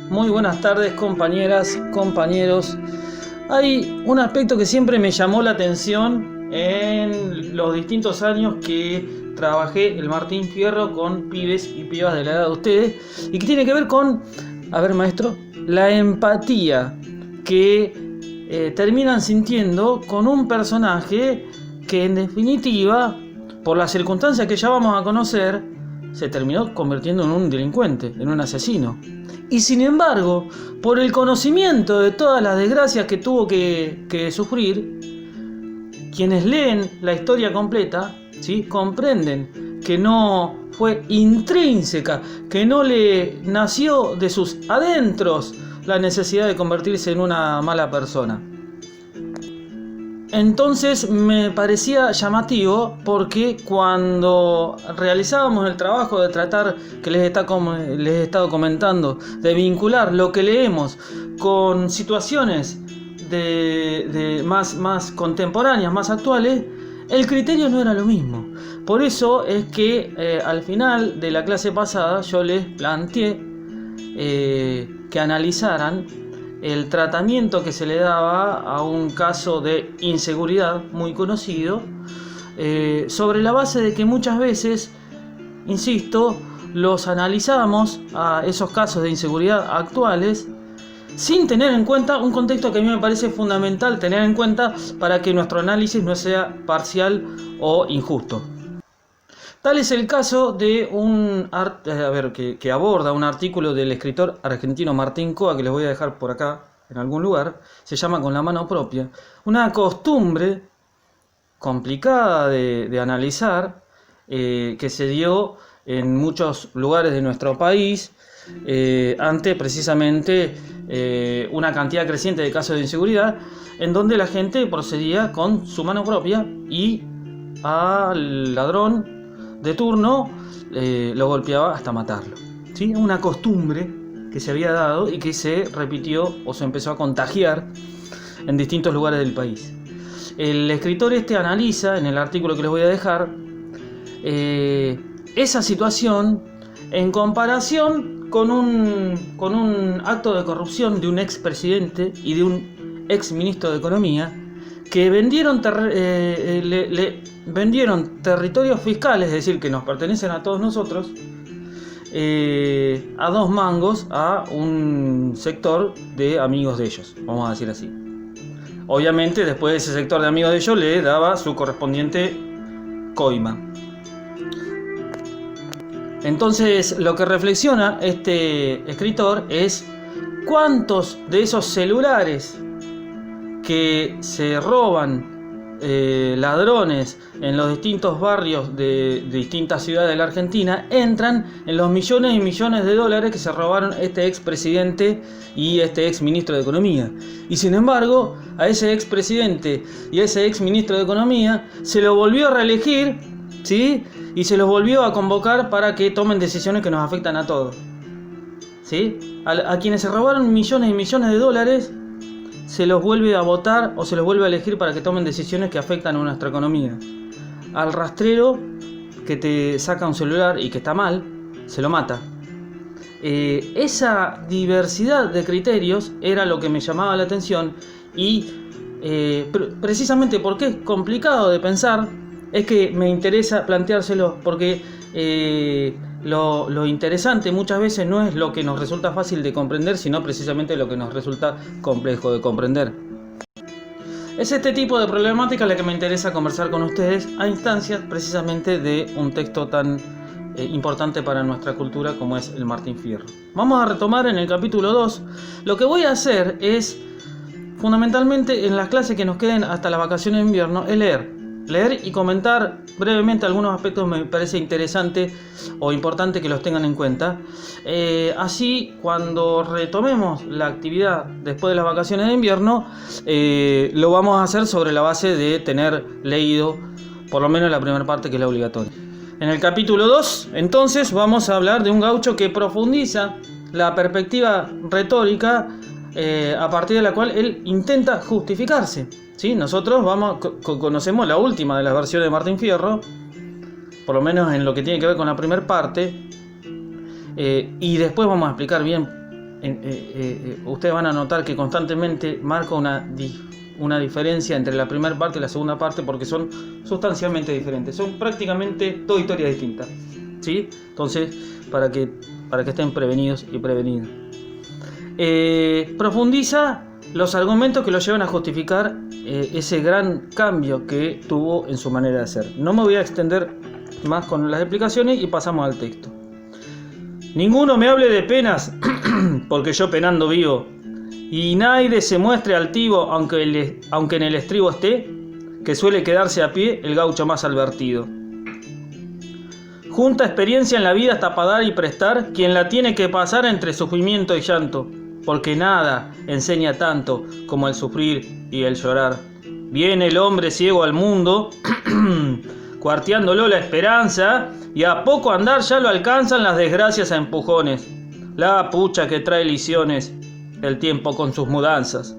Muy buenas tardes, compañeras, compañeros. Hay un aspecto que siempre me llamó la atención en los distintos años que trabajé el Martín Fierro con pibes y pibas de la edad de ustedes, y que tiene que ver con, a ver maestro, la empatía que terminan sintiendo con un personaje que en definitiva, por las circunstancias que ya vamos a conocer, se terminó convirtiendo en un delincuente, en un asesino. Y sin embargo, por el conocimiento de todas las desgracias que tuvo que sufrir, quienes leen la historia completa, ¿sí?, comprenden que no fue intrínseca, que no le nació de sus adentros la necesidad de convertirse en una mala persona. Entonces me parecía llamativo porque cuando realizábamos el trabajo de tratar, que les he estado comentando, de vincular lo que leemos con situaciones de más contemporáneas, más actuales, el criterio no era lo mismo. Por eso es que al final de la clase pasada yo les planteé que analizaran el tratamiento que se le daba a un caso de inseguridad muy conocido, sobre la base de que muchas veces, insisto, los analizamos a esos casos de inseguridad actuales sin tener en cuenta un contexto que a mí me parece fundamental tener en cuenta para que nuestro análisis no sea parcial o injusto. Tal es el caso de que aborda un artículo del escritor argentino Martín Coa, que les voy a dejar por acá en algún lugar. Se llama Con la mano propia. Una costumbre complicada de analizar, que se dio en muchos lugares de nuestro país ante precisamente una cantidad creciente de casos de inseguridad, en donde la gente procedía con su mano propia y al ladrón de turno lo golpeaba hasta matarlo, ¿sí? Una costumbre que se había dado y que se repitió o se empezó a contagiar en distintos lugares del país. El escritor analiza en el artículo que les voy a dejar esa situación en comparación con un acto de corrupción de un expresidente y de un exministro de Economía que vendieron territorios fiscales, es decir, que nos pertenecen a todos nosotros, a 2 mangos a un sector de amigos de ellos, vamos a decir así. Obviamente después ese sector de amigos de ellos le daba su correspondiente coima. Entonces lo que reflexiona este escritor es cuántos de esos celulares que se roban ladrones en los distintos barrios de distintas ciudades de la Argentina entran en los millones y millones de dólares que se robaron este expresidente y este exministro de Economía. Y sin embargo, a ese expresidente y a ese exministro de Economía se lo volvió a reelegir, ¿sí?, y se los volvió a convocar para que tomen decisiones que nos afectan a todos, ¿sí? A quienes se robaron millones y millones de dólares se los vuelve a votar o se los vuelve a elegir para que tomen decisiones que afectan a nuestra economía. Al rastrero que te saca un celular y que está mal, se lo mata. Esa diversidad de criterios era lo que me llamaba la atención y precisamente porque es complicado de pensar, es que me interesa planteárselo, porque lo interesante muchas veces no es lo que nos resulta fácil de comprender, sino precisamente lo que nos resulta complejo de comprender. Es este tipo de problemática la que me interesa conversar con ustedes a instancias precisamente de un texto tan importante para nuestra cultura como es el Martín Fierro. Vamos a retomar en el capítulo 2. Lo que voy a hacer es, fundamentalmente en las clases que nos queden hasta las vacaciones de invierno, es leer y comentar brevemente algunos aspectos que me parece interesante o importante que los tengan en cuenta. Así, cuando retomemos la actividad después de las vacaciones de invierno, lo vamos a hacer sobre la base de tener leído por lo menos la primera parte, que es la obligatoria. En el capítulo 2, entonces, vamos a hablar de un gaucho que profundiza la perspectiva retórica a partir de la cual él intenta justificarse, ¿sí? Nosotros conocemos la última de las versiones de Martín Fierro, por lo menos en lo que tiene que ver con la primera parte, y después vamos a explicar bien ustedes van a notar que constantemente marca una diferencia entre la primera parte y la segunda parte, porque son sustancialmente diferentes, son prácticamente dos historias distintas, ¿sí? Entonces, para que estén prevenidos y prevenidos. Profundiza los argumentos que lo llevan a justificar ese gran cambio que tuvo en su manera de ser. No me voy a extender más con las explicaciones y pasamos al texto. Ninguno me hable de penas, porque yo penando vivo, y nadie se muestre altivo, aunque en el estribo esté, que suele quedarse a pie el gaucho más advertido. Junta experiencia en la vida hasta para dar y prestar, quien la tiene que pasar entre sufrimiento y llanto, porque nada enseña tanto como el sufrir y el llorar. Viene el hombre ciego al mundo, cuarteándolo la esperanza, y a poco andar ya lo alcanzan las desgracias a empujones. La pucha que trae liciones el tiempo con sus mudanzas.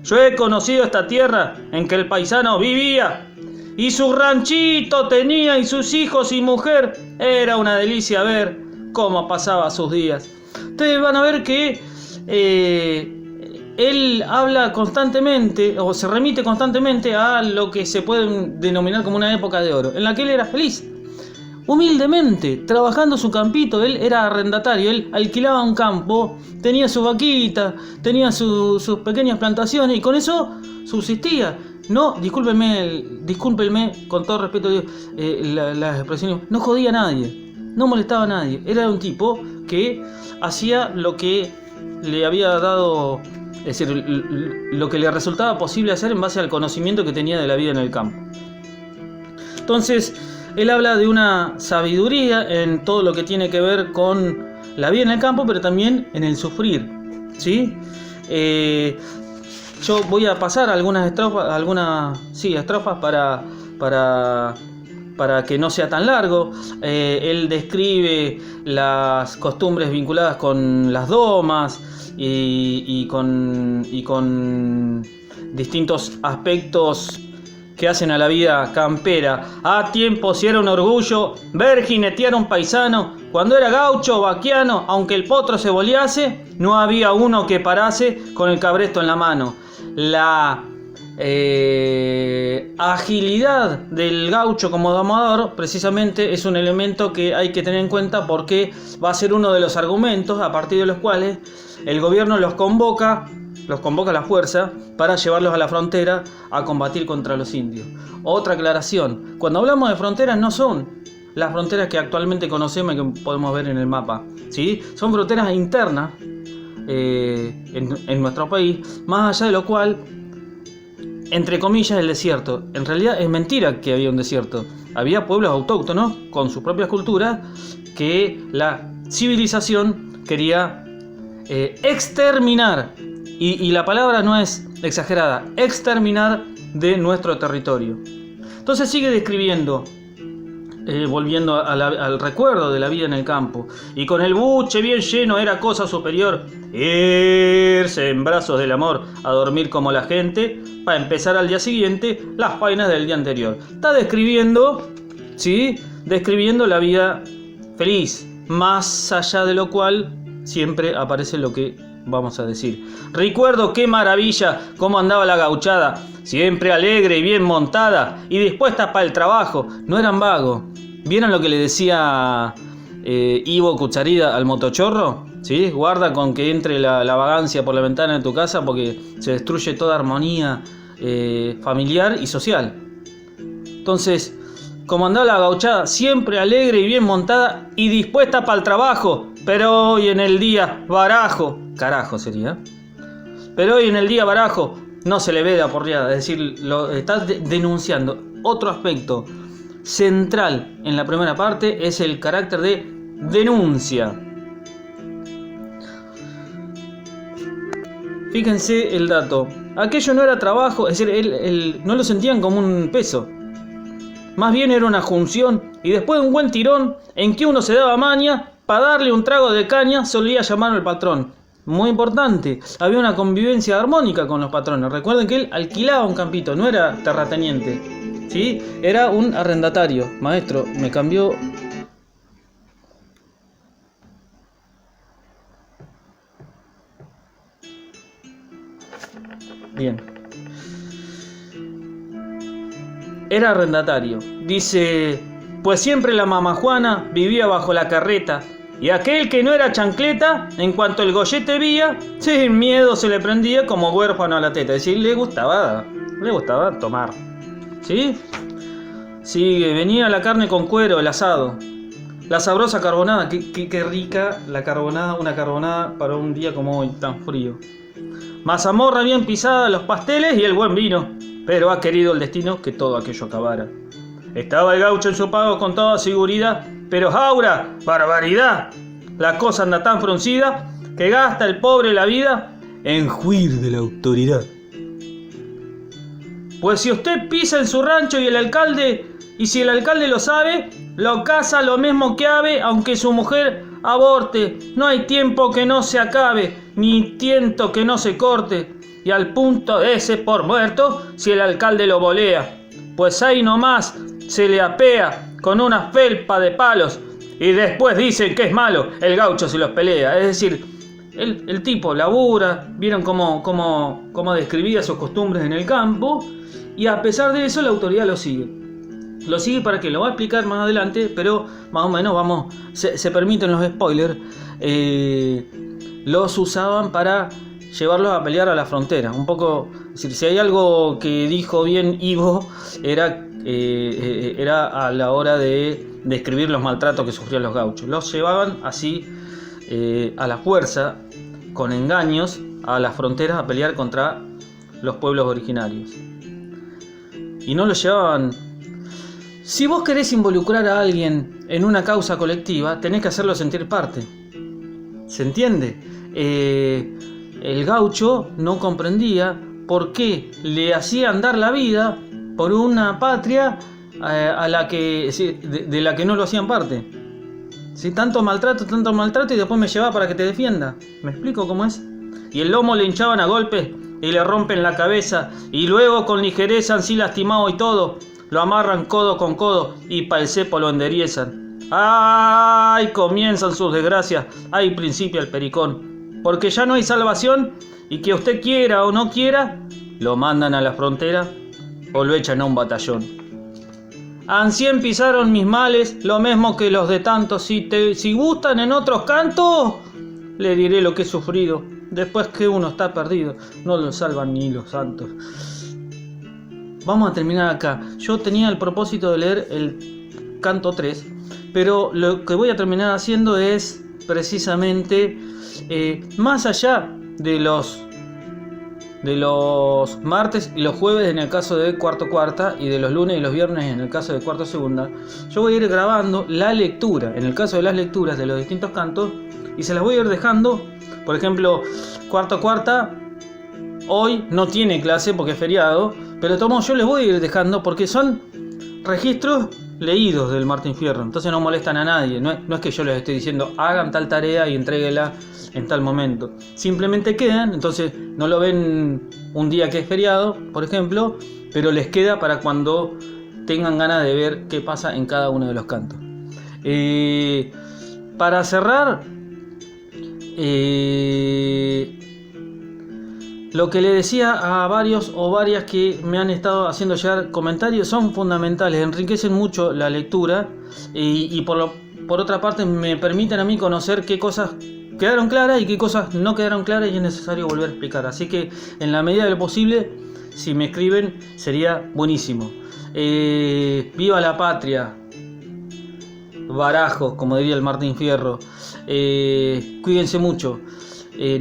Yo he conocido esta tierra en que el paisano vivía, y su ranchito tenía, y sus hijos y mujer. Era una delicia ver cómo pasaba sus días. Ustedes van a ver que él habla constantemente, o se remite constantemente a lo que se puede denominar como una época de oro, en la que él era feliz. Humildemente, trabajando su campito. Él era arrendatario, él alquilaba un campo, tenía su vaquita, tenía sus pequeñas plantaciones, y con eso subsistía. No, discúlpenme con todo respeto, las expresiones, no jodía a nadie, no molestaba a nadie. Era un tipo que hacía lo que le había dado, es decir, lo que le resultaba posible hacer en base al conocimiento que tenía de la vida en el campo. Entonces, él habla de una sabiduría en todo lo que tiene que ver con la vida en el campo, pero también en el sufrir, ¿sí? Yo voy a pasar algunas estrofas para que no sea tan largo. Él describe las costumbres vinculadas con las domas y con distintos aspectos que hacen a la vida campera. A tiempo si era un orgullo ver jinetear a un paisano, cuando era gaucho o vaquiano, aunque el potro se bolease, no había uno que parase con el cabresto en la mano. La agilidad del gaucho como domador precisamente es un elemento que hay que tener en cuenta, porque va a ser uno de los argumentos a partir de los cuales el gobierno los convoca a la fuerza para llevarlos a la frontera a combatir contra los indios. Otra aclaración: cuando hablamos de fronteras, no son las fronteras que actualmente conocemos y que podemos ver en el mapa, ¿sí? Son fronteras internas en nuestro país, más allá de lo cual, entre comillas, el desierto. En realidad es mentira que había un desierto. Había pueblos autóctonos con sus propias culturas que la civilización quería exterminar. Y la palabra no es exagerada, exterminar de nuestro territorio. Entonces sigue describiendo, volviendo al recuerdo de la vida en el campo. Y con el buche bien lleno era cosa superior irse en brazos del amor a dormir como la gente, para empezar al día siguiente las vainas del día anterior. Está describiendo, ¿sí? Describiendo la vida feliz, más allá de lo cual siempre aparece lo que vamos a decir. Recuerdo qué maravilla cómo andaba la gauchada, siempre alegre y bien montada y dispuesta para el trabajo. No eran vagos. ¿Vieron lo que le decía Ivo Cucharida al motochorro? ¿Sí? Guarda con que entre la vagancia por la ventana de tu casa, porque se destruye toda armonía familiar y social. Entonces, como andaba la gauchada, siempre alegre y bien montada y dispuesta para el trabajo, pero hoy en el día barajo, carajo sería, pero hoy en el día barajo no se le ve de aporreada. Es decir, está denunciando otro aspecto central en la primera parte, es el carácter de denuncia. Fíjense el dato: aquello no era trabajo, es decir, no lo sentían como un peso, más bien era una junción, y después de un buen tirón en que uno se daba maña, para darle un trago de caña solía llamar al patrón. Muy importante, había una convivencia armónica con los patrones. Recuerden que él alquilaba un campito, no era terrateniente, ¿sí? Era un arrendatario. Maestro, me cambió. Bien. Era arrendatario. Dice, pues siempre la mamá Juana vivía bajo la carreta, y aquel que no era chancleta, en cuanto el gollete vía, sin miedo se le prendía como huérfano a la teta. Es decir, le gustaba tomar. ¿Sí? Sí, venía la carne con cuero, el asado. La sabrosa carbonada, qué rica la carbonada, una carbonada para un día como hoy, tan frío. Mazamorra bien pisada, los pasteles y el buen vino. Pero ha querido el destino que todo aquello acabara. Estaba el gaucho en su pago con toda seguridad, pero ¡jaura! ¡Barbaridad! La cosa anda tan fruncida que gasta el pobre la vida en juir de la autoridad. Pues si usted pisa en su rancho y si el alcalde lo sabe, lo caza lo mismo que ave, aunque su mujer aborte. No hay tiempo que no se acabe, ni tiento que no se corte. Y al punto de ese por muerto, si el alcalde lo volea. Pues ahí nomás se le apea con una felpa de palos. Y después dicen que es malo, el gaucho se los pelea. Es decir, el tipo labura, vieron cómo describía sus costumbres en el campo. Y a pesar de eso, la autoridad lo sigue. Lo sigue para que lo va a explicar más adelante, pero más o menos se permiten los spoilers. Los usaban para llevarlos a pelear a la frontera. Un poco, es decir, si hay algo que dijo bien Ivo, era a la hora de describir los maltratos que sufrían los gauchos. Los llevaban así a la fuerza, con engaños, a las fronteras a pelear contra los pueblos originarios. Y no los llevaban. Si vos querés involucrar a alguien en una causa colectiva, tenés que hacerlo sentir parte. ¿Se entiende? El gaucho no comprendía por qué le hacían dar la vida por una patria de la que no lo hacían parte. ¿Sí? Tanto maltrato y después me llevaba para que te defienda. ¿Me explico cómo es? Y el lomo le hinchaban a golpes y le rompen la cabeza, y luego con ligereza así lastimado y todo, lo amarran codo con codo y pa' el cepo lo enderezan. ¡Ay! Comienzan sus desgracias, ahí principia el pericón, porque ya no hay salvación, y que usted quiera o no quiera, lo mandan a la frontera o lo echan a un batallón. Ansí pisaron mis males, lo mismo que los de tantos. Si gustan en otros cantos, le diré lo que he sufrido. Después que uno está perdido, no lo salvan ni los santos. Vamos a terminar acá. Yo tenía el propósito de leer el canto 3, pero lo que voy a terminar haciendo es precisamente, más allá de los martes y los jueves en el caso de cuarto cuarta, y de los lunes y los viernes en el caso de cuarto segunda, yo voy a ir grabando la lectura, en el caso de las lecturas de los distintos cantos, y se las voy a ir dejando. Por ejemplo, cuarto cuarta hoy no tiene clase porque es feriado, pero yo les voy a ir dejando porque son registros leídos del Martín Fierro, entonces no molestan a nadie. No es que yo les estoy diciendo hagan tal tarea y entréguela en tal momento, simplemente quedan, entonces no lo ven un día que es feriado, por ejemplo, pero les queda para cuando tengan ganas de ver qué pasa en cada uno de los cantos. Para cerrar, lo que le decía a varios o varias que me han estado haciendo llegar comentarios, son fundamentales, enriquecen mucho la lectura, y por otra parte me permiten a mí conocer qué cosas quedaron claras y qué cosas no quedaron claras y es necesario volver a explicar. Así que en la medida de lo posible, si me escriben, sería buenísimo. Viva la patria, barajos, como diría el Martín Fierro. Cuídense mucho,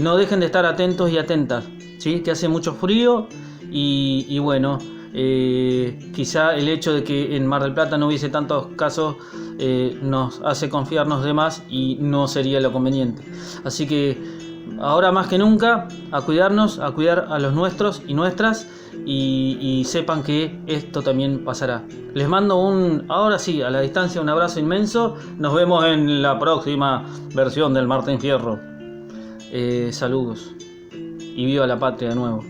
no dejen de estar atentos y atentas, ¿sí? Que hace mucho frío y bueno, quizá el hecho de que en Mar del Plata no hubiese tantos casos nos hace confiarnos de más y no sería lo conveniente. Así que ahora más que nunca a cuidarnos, a cuidar a los nuestros y nuestras, y sepan que esto también pasará. Les mando ahora sí, a la distancia, un abrazo inmenso. Nos vemos en la próxima versión del Martín Fierro. Saludos y viva la patria de nuevo.